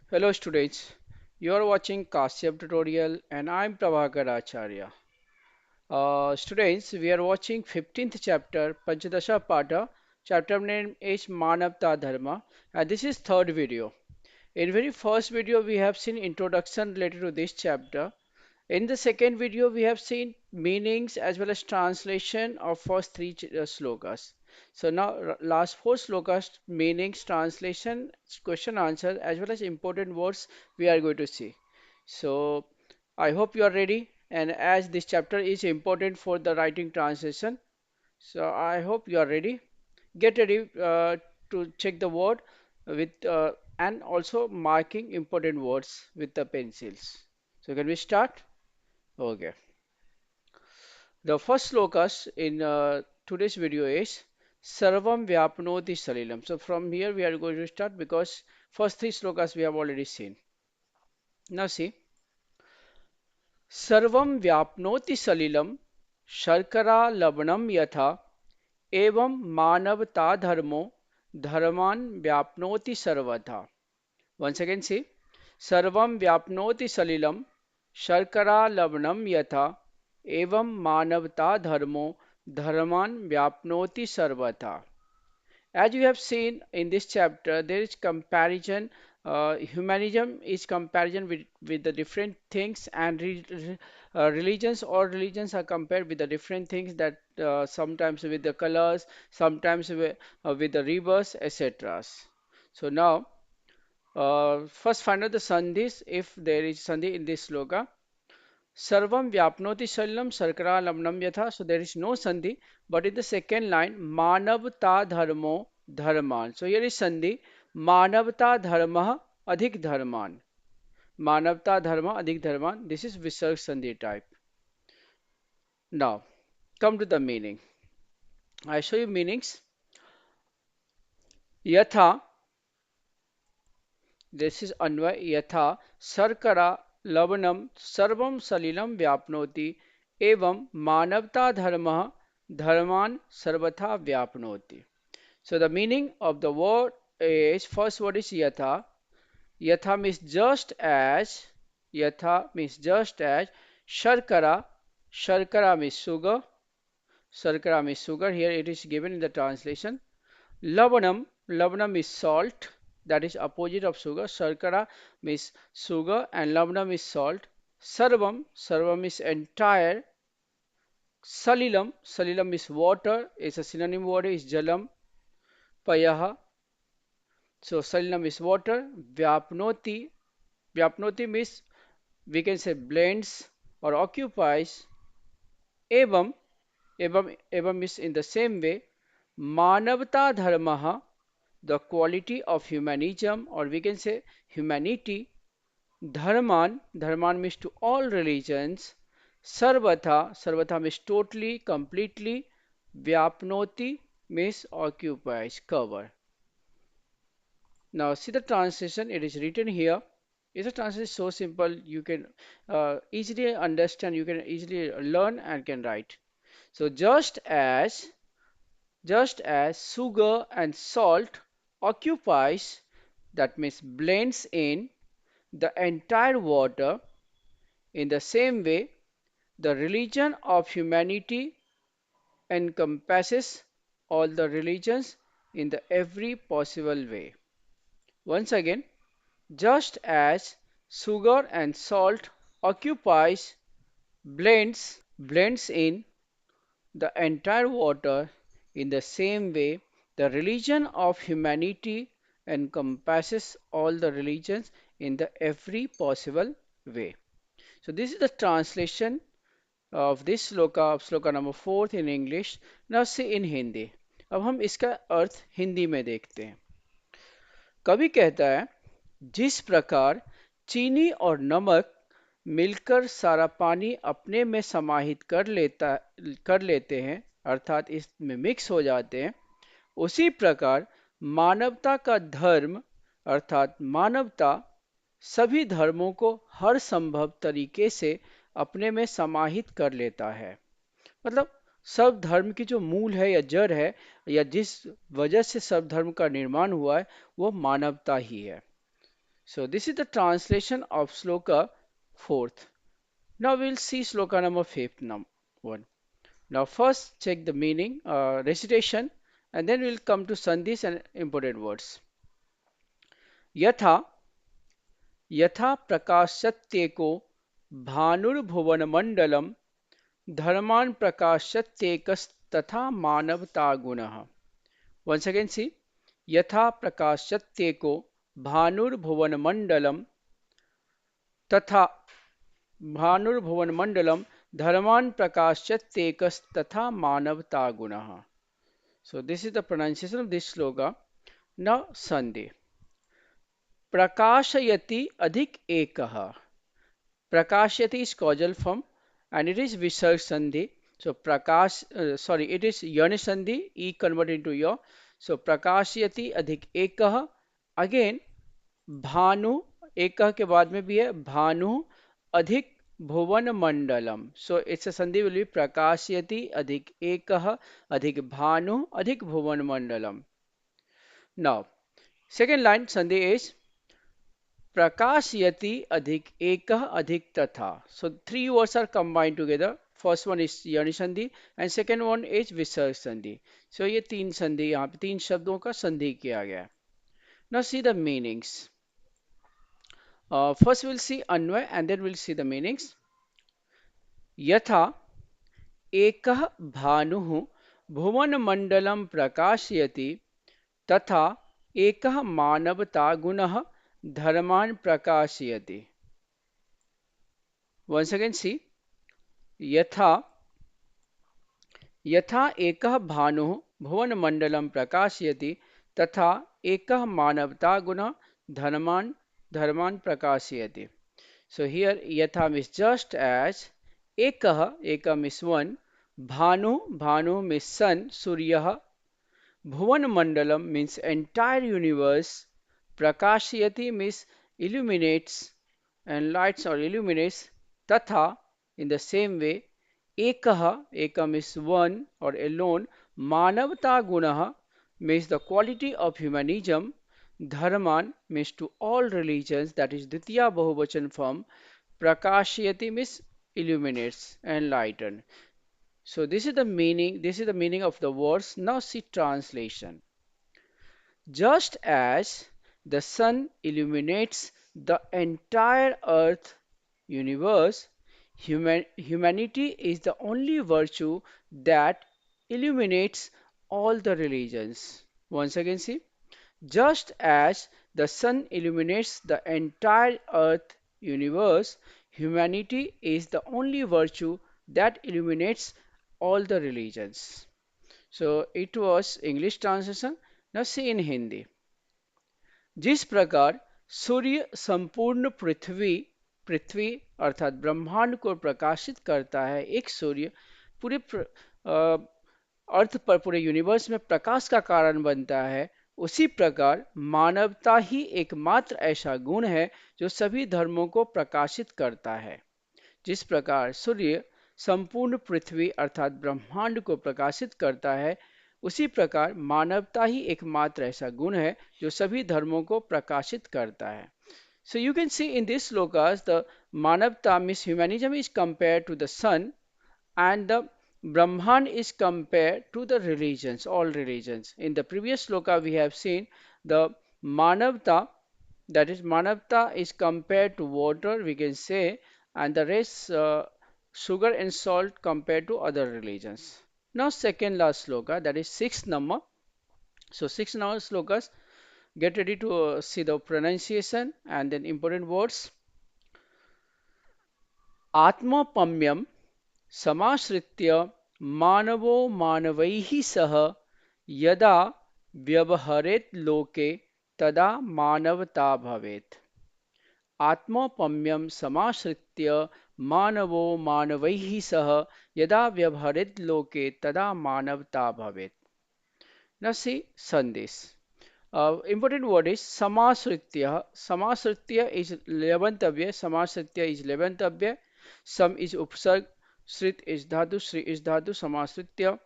Hello students, you are watching Kashyap tutorial and I'm Prabhakar Acharya. Students, we are watching 15th chapter, Panchadasha Pada. Chapter name is Manavta Dharma and this is third video. In very first video, we have seen introduction related to this chapter. In the second video, we have seen meanings as well as translation of first three slokas. So now last four slokas, meanings, translation, question answer as well as important words we are going to see. So I hope you are ready and as this chapter is important for the writing translation. So I hope you are ready. Get ready to check the word with and also marking important words with the pencils. So can we start? Okay. The first slokas in today's video is Sarvam Vyapnoti Salilam. So from here we are going to start because first three slokas we have already seen. Now see, Sarvam Vyapnoti Salilam Sharkara Labanam Yatha Evam Manavta Dharmo Dharman Vyapnoti Sarvatha. Once again see, Sarvam Vyapnoti Salilam Sharkara Labanam Yatha Evam Manavta Dharmo Dharman Vyapnoti Sarvata. As you have seen in this chapter, there is comparison. Humanism is comparison with the different things, and religions or religions are compared with the different things that sometimes with the colors, sometimes with the rivers, etc. So now, first find out the sandhis if there is sandhi in this sloka. Sarvam Vyapnoti Shalam Sarkara Lamnam Yatha. So there is no Sandhi. But in the second line, Manavta Dharmo Dharman. So here is Sandhi. Manavta Dharma Adhik Dharman. Manavta Dharma Adhik Dharman. This is Visarg Sandhi type. Now, come to the meaning. I show you meanings. Yatha, this is Anvay. Yatha Sarkara Lavanam Sarvam Salilam Vyapnoti Evam Manavta Dharma Dharman Sarvatha Vyapnoti. So the meaning of the word is first word is yatha. Yatha means just as. Yatha means just as. Sharkara. Sharkara means sugar. Sharkara means sugar. Here it is given in the translation. Lavanam. Lavanam is salt. That is opposite of sugar. Sharkara means sugar and lavanam is salt. Sarvam. Sarvam is entire. Salilam. Salilam is water. It's a synonym word is jalam. Payaha. So salinam is water. Vyapnoti. Vyapnoti means we can say blends or occupies. Evam. Evam is in the same way. Manavata dharmaha. The quality of humanism or we can say humanity. Dharman. Dharman means to all religions. Sarvatha. Sarvatha means totally, completely. Vyapnoti means occupies, cover. Now see the translation, it is written here. Is a translation so simple you can easily understand, you can easily learn and can write. So just as sugar and salt occupies, that means blends in the entire water, in the same way the religion of humanity encompasses all the religions in the every possible way. Once again, just as sugar and salt occupies, blends in the entire water, in the same way the religion of humanity encompasses all the religions in the every possible way. So this is the translation of this sloka, sloka number 4 in English. Now see in Hindi. अब हम इसका अर्थ हिंदी में देखते हैं. कवि कहता है, जिस प्रकार चीनी और नमक मिलकर सारा पानी अपने में समाहित कर लेते हैं, अर्थात इसमें मिक्स हो जाते हैं, उसी प्रकार मानवता का धर्म अर्थात मानवता सभी धर्मों को हर संभव तरीके से अपने में समाहित कर लेता है. मतलब सब धर्म की जो मूल है या जड़ है या जिस वजह से सब धर्म का निर्माण हुआ है वो मानवता ही है. So this is the translation of sloka fourth. Now we'll see sloka number fifth one. Now first check the meaning, recitation, and then we'll come to sandhis and important words. यथा यथा प्रकाशत्येको भानुर्भुवनमण्डलं धर्मान् प्रकाशत्येकस्तथा मानवता गुणः. Once again see, यथा प्रकाशत्येको भानुर्भुवनमण्डलं तथा भानुर्भुवनमण्डलं धर्मान् प्रकाशत्येकस्तथा मानवता गुणः. So this is the pronunciation of this sloka. Now Sandhi. प्रकाशयति अधिक एकः. Prakashyati is causal form and it is Visarg Sandhi. So it is Yoni Sandhi, E converted into Ya. So Prakashyati adhik ekah. Again, Bhanu, ekah के बाद में भी है Bhanu adhik Bhuvan Mandalam. So it's a Sandhi will be Prakashyati adhik ekah adhik Bhanu adhik Bhuvan Mandalam. Now, second line Sandhi is प्रकाशयति अधिक एकः अधिक तथा. So three words are combined together. First one is yani sandhi and second one is visarg sandhi. So ये तीन संधि यहाँ पे तीन शब्दों का संधि किया गया है. Now see the meanings. First we'll see Anvay and then we'll see the meanings. यथा एकः भानुः भुवनमण्डलं प्रकाशयति तथा एकः मानवतागुणः धर्मान् प्रकाशयति. Once again see, यथा यथा एकः भानुः भुवनमण्डलं प्रकाशयति तथा एकः मानवतागुणः धर्मान् प्रकाशयति. So here yatha means just as, ekah means one, bhanu means sun, suryah, bhuvan mandalam means entire universe, prakashayati means illuminates and lights or illuminates, tatha in the same way, ekam is one or alone, manavata gunaha means the quality of humanism, dharman means to all religions, that is Ditya Bahuvachan form, prakashyati means illuminates, enlighten. So this is the meaning of the words. Now see translation. Just as the sun illuminates the entire earth universe, humanity is the only virtue that illuminates all the religions. Once again, see, just as the sun illuminates the entire earth universe, humanity is the only virtue that illuminates all the religions. So it was English translation. Now see in Hindi. जिस प्रकार सूर्य संपूर्ण पृथ्वी पृथ्वी अर्थात ब्रह्मांड को प्रकाशित करता है, एक सूर्य पूरे अर्थ पर पूरे यूनिवर्स में प्रकाश का कारण बनता है, उसी प्रकार मानवता ही एकमात्र ऐसा गुण है जो सभी धर्मों को प्रकाशित करता है. जिस प्रकार सूर्य संपूर्ण पृथ्वी अर्थात ब्रह्मांड को प्रकाशित करता है, उसी प्रकार मानवता ही एकमात्र ऐसा गुण है जो सभी धर्मों को प्रकाशित करता है. So you can see in this slokas the manavta means humanism is compared to the sun and the Brahman is compared to the religions, all religions. In the previous sloka we have seen the manavta, that is manavta is compared to water, we can say, and the rest sugar and salt compared to other religions. Now second last sloka, that is sixth number. So six number slokas, get ready to see the pronunciation and then important words. आत्मपम्यम समाश्रित्य मानवो मानवैः सह यदा व्यवहरेत् लोके तदा मानवता भवेत्. आत्मौपम्यम समाश्रित्य मानवो मानवैः सह यदा व्यवहरेत् लोके तदा मानवता भवेत्. Now see Sandis. Important word is samasritya. Samasritya is levantavya. Samasritya is levantavya. Sam is upsarg. Srit is dhatu. Sri is dhatu. Samasritya.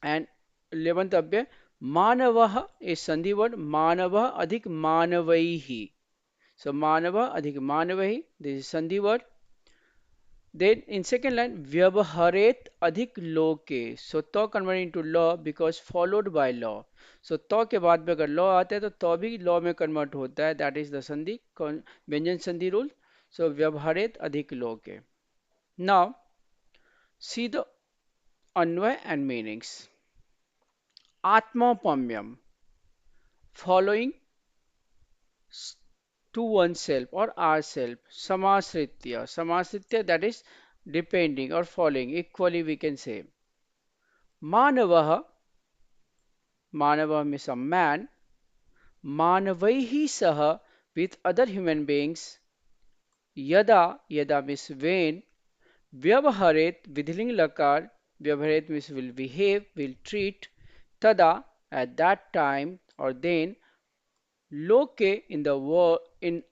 And levantavya. Manavah is sandhi word. Manavah adhik manavaihi. So Manava adhik Manavahi, this is Sandhi word. Then in second line, Vyavaharet adhik loke. So to convert into law because followed by law. So to के बाद में अगर law आता है तो भी law में convert होता है. That is the Sandhi, व्यंजन संधि rule. So व्यवहारित अधिक लोके. Now see the Anvay and meanings. Atmapamyam, following to oneself or ourself. Samasritya. Samasritya, that is depending or following. Equally we can say. Manavaha. Manava means a man. Manavaihi saha, with other human beings. Yada. Yada means when. Vyavaharet, vidhiling lakar. Vyavaharet means will behave, will treat. Tada, at that time or then. Loke, in the world, in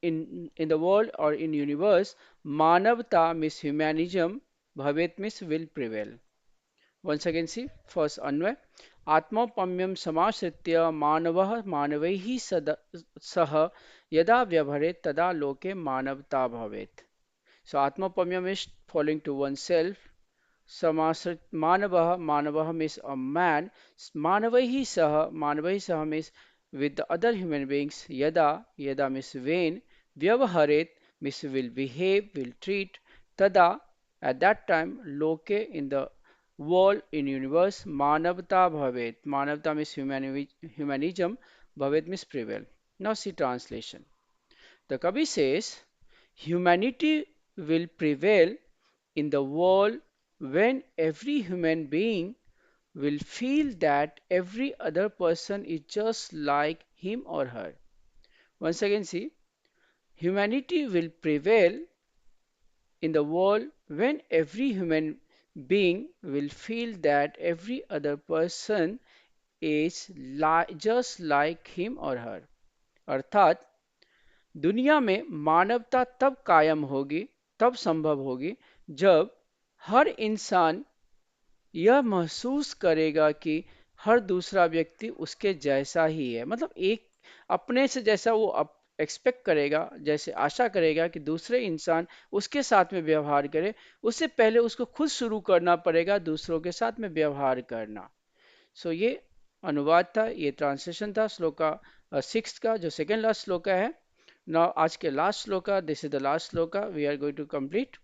the world or in universe. Manavta means humanism. Bhavet means will prevail. Once again, see first अन्वय. आत्मौपम्यं समाश्रित्य मानवः मानवैः सह यदा व्यवहरेत् तदा लोके मानवता भवेत्. So Atmapamyam is following to oneself. Samasrit Manavah, Manavah means a man. Manavaihi Saha, Manavaihi Saha means with the other human beings. Yada, Yada means when. Vyavaharet means will behave, will treat. Tada, at that time. Loke, in the world, in universe. Manavata Bhavet. Manavata means humanism. Bhavet means prevail. Now see translation. The Kavi says, humanity will prevail in the world when every human being will feel that every other person is just like him or her. Once again, see, humanity will prevail in the world when every human being will feel that every other person is just like him or her. अर्थात दुनिया में मानवता तब कायम होगी, तब संभव होगी जब हर इंसान यह महसूस करेगा कि हर दूसरा व्यक्ति उसके जैसा ही है. मतलब एक अपने से जैसा वो एक्सपेक्ट करेगा, जैसे आशा करेगा कि दूसरे इंसान उसके साथ में व्यवहार करे, उससे पहले उसको खुद शुरू करना पड़ेगा दूसरों के साथ में व्यवहार करना. सो ये अनुवाद था, ये ट्रांसलेशन था श्लोका सिक्स का, जो सेकेंड लास्ट श्लोका है. नाउ आज के last shloka, this is the last shloka we are going to complete.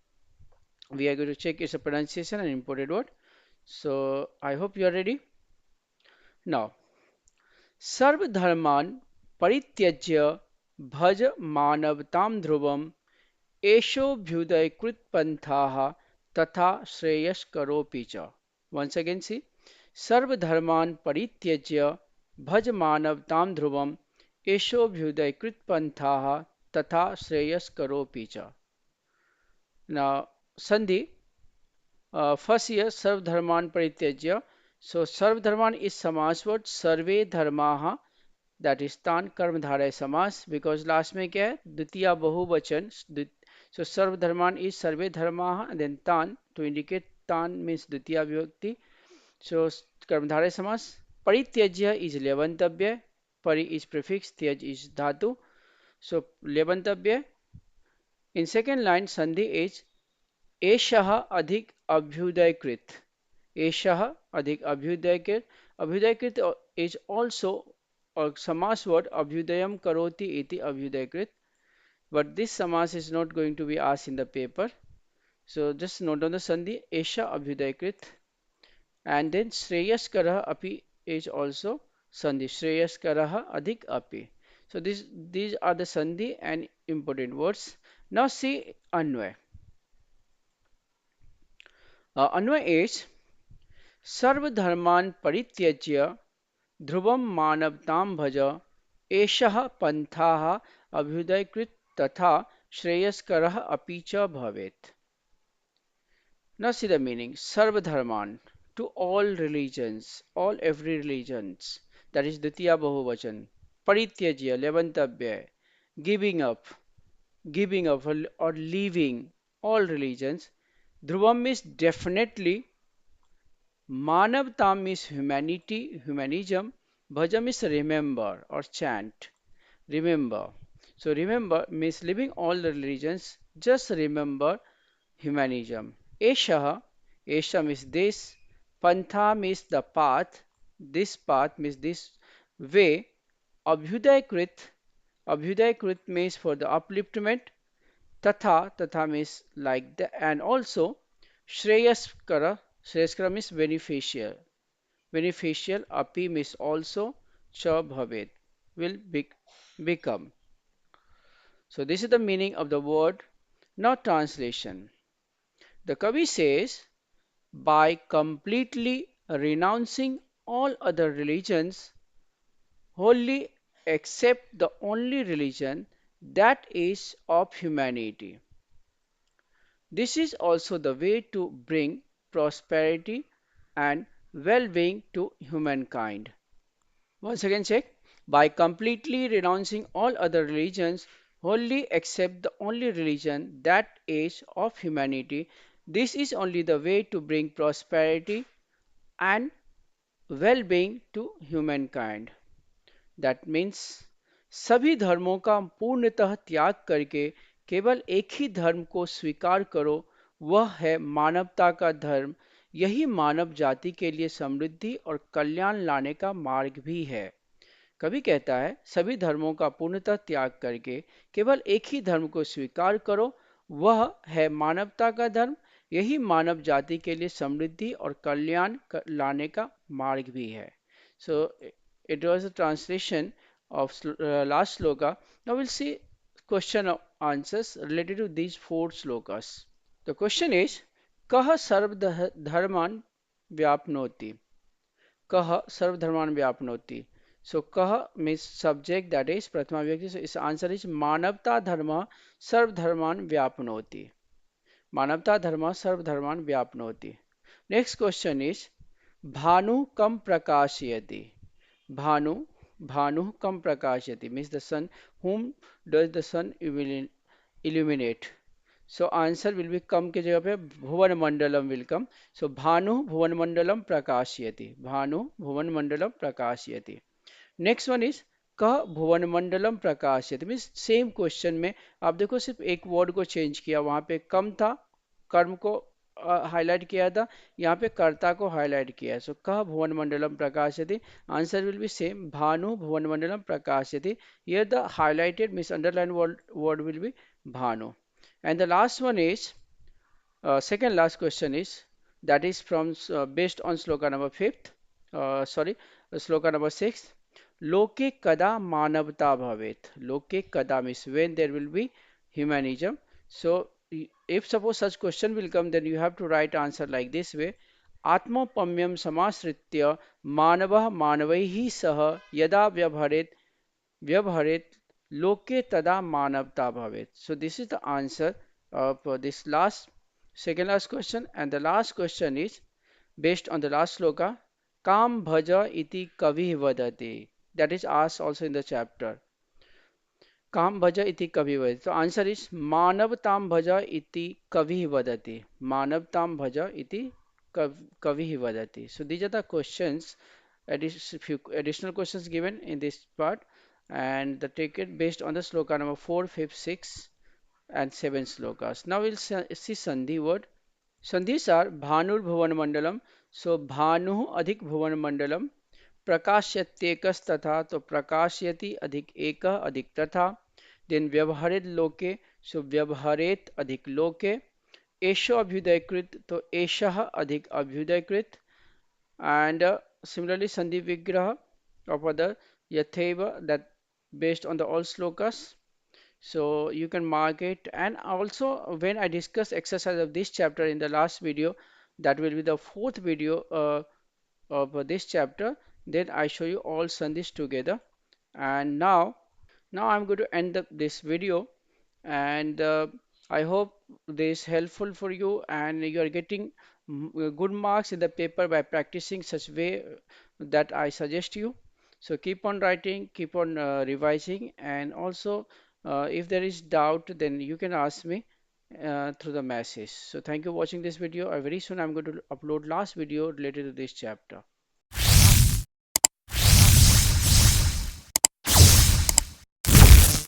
We are going to check its pronunciation and imported word. So I hope you are ready. Now, सर्वधर्मान् परित्यज्य भज मानवतां ध्रुवम् एषोऽभ्युदयकृतपन्थाः तथा श्रेयस्करोऽपि च. Once again see, सर्वधर्मान् परित्यज्य भज मानवतां ध्रुवम् एषोऽभ्युदयकृतपन्थाः तथा श्रेयस्करोऽपि च. Now, Sandhi. First here, Sarv Dharman Parityajya. So, Sarv Dharman is Samas word, Sarve Dharmaha, that is Tan Karmadharaya Samas, because last में क्या है? द्वितीय बहुवचन. So, Sarv Dharman is Sarve Dharmaha, and then Tan, to indicate Tan means द्वितीय विभक्ति. So, Karmadharaya Samas. Parityajya is Levantabhya. Pari is prefix, Tyaj is Dhatu. So, Levantabhya. In second line, Sandhi is एषः अधिक अभ्युदयकृत. एषः अधिक अभ्युदयकृत. अभ्युदयकृत is also a samas word. अभ्युदयम करोति इति अभ्युदयकृत. But this samas is not going to be asked in the paper. So just note down the sandhi. एषः अभ्युदयकृत. And then श्रेयस्करः api is also sandhi. श्रेयस्करः अधिक api. So these are the sandhi and important words. Now see Anvay. Anvay is सर्वधर्मान् परित्यज्य ध्रुवं मानवतां भज एषः पन्थाः अभ्युदयकृत तथा श्रेयस्करः अपि च भवेत्. Now see the meaning. Sarvadharman, to all religions, all every religions, that is Ditya Bahuvachan. Parityajya, Levantabhya, giving up or leaving all religions. Dhruvam is definitely. Manavtam is humanity, humanism. Bhajam is remember or chant. Remember. So remember means leaving all the religions, just remember humanism. Esha, Esha means this, Pantha means the path, this path means this way, Abhyudayakrit, Abhyudayakrit means for the upliftment, Tatha, Tatha means like that, and also Shreyaskara, Shreyaskara means beneficial, beneficial, Api means also, Cha Bhavet, will become. So this is the meaning of the word, not translation. The Kavi says, by completely renouncing all other religions, wholly except the only religion that is of humanity. This is also the way to bring prosperity and well-being to humankind. Once again check. By completely renouncing all other religions, wholly except the only religion that is of humanity, this is only the way to bring prosperity and well-being to humankind. That means सभी धर्मों का पूर्णतः त्याग करके केवल एक ही धर्म को स्वीकार करो, वह है मानवता का धर्म। यही मानव जाति के लिए समृद्धि और कल्याण लाने का मार्ग भी है। कवि कहता है सभी धर्मों का पूर्णतः त्याग करके केवल एक ही धर्म को स्वीकार करो, वह है मानवता का धर्म। यही मानव जाति के लिए समृद्धि और कल्याण लाने का मार्ग भी है। सो it was a translation of last sloka. Now we'll see question of answers related to these four slokas. The question is कः सर्वधर्मान् व्याप्नोति, कः सर्वधर्मान् व्याप्नोति. So कः means subject, that is prathama vyakti. So its answer is मानवता धर्म सर्वधर्मान् व्याप्नोति. मानवता धर्म सर्वधर्मान् व्याप्नोति. Next question is Bhanu कम प्रकाशयति. भानु, भानु कम प्रकाशयति means the sun. Whom does the sun illuminate? So answer will be कम के जगह पे भुवन मंडलम will come. So भानु भुवन मंडलम प्रकाशयति, भानु भुवन मंडलम प्रकाशयति. Next one is कह भुवन मंडलम प्रकाशयति मीन्स सेम क्वेश्चन में आप देखो सिर्फ एक वर्ड को चेंज किया, वहां पे कम था, कर्म को हाईलाइट किया था, यहाँ पे कर्ता को हाईलाइट किया है. सो कह भुवन मंडलम प्रकाशयति, आंसर विल बी सेम भानु भुवन मंडलम प्रकाशयति. Here the highlighted means underline word will be भानु. And the last one is, second last question is, that is from based on sloka number fifth, sloka number sixth. Loke kada manavata bhavet. Loke kada means when there will be humanism. So if suppose such question will come, then you have to write answer like this way. आत्मौपम्यम समाश्रित्य मानवः मानवैः सह यदा व्यवहरेत लोके tada manavta bhavet. So this is the answer of this second last question. And the last question is based on the last sloka, kam bhaja iti kavi vadati. That is asked also in the chapter. Kam bhaja iti kavi vadati. So answer is manavtam bhaja iti kavi vadati. Manavtam bhaja iti kavi vadati. So these are the questions, few additional questions given in this part, and the take it based on the sloka number 4, 5, 6 and 7 slokas. Now we'll see Sandhi word. Sandhis are Bhanur Bhuvan Mandalam. So Bhanu adhik Bhuvan Mandalam. Prakashyatekas tatha. So Prakashyati adhik eka adhik tatha. Then Vyavharet loke. So Vyavharet adhik loke. Esho Abhyudaykrit. So Esha adhik Abhyudaykrit. And similarly Sandhi Vigraha of other Yatheva, that based on the all slokas. So you can mark it. And also when I discuss exercise of this chapter in the last video, that will be the fourth video of this chapter, then I show you all sandhis together. And now I'm going to end this video, and I hope this is helpful for you and you are getting good marks in the paper by practicing such way that I suggest you. So keep on writing, keep on revising, and also if there is doubt, then you can ask me through the message. So thank you for watching this video. Very soon I'm going to upload last video related to this chapter.